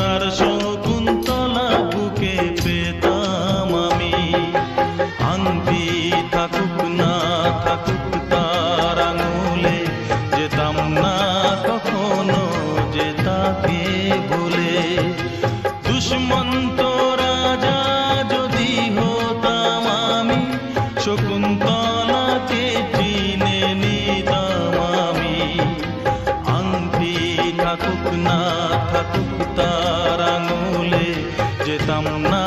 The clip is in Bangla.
সোনার শকুন্তলা বুকে পেতাম আমি। আংটি থাকুক না থাকুক তার আঙুলে, যেতাম না কখনো যে তাকে ভুলে। দুষ্মন্ত রাজা যদি হতাম আমি, শকুন্তলাকে চিনে নিতাম আমি। আংটি থাকুক না থাকুক তার আঙুলে, যেতাম না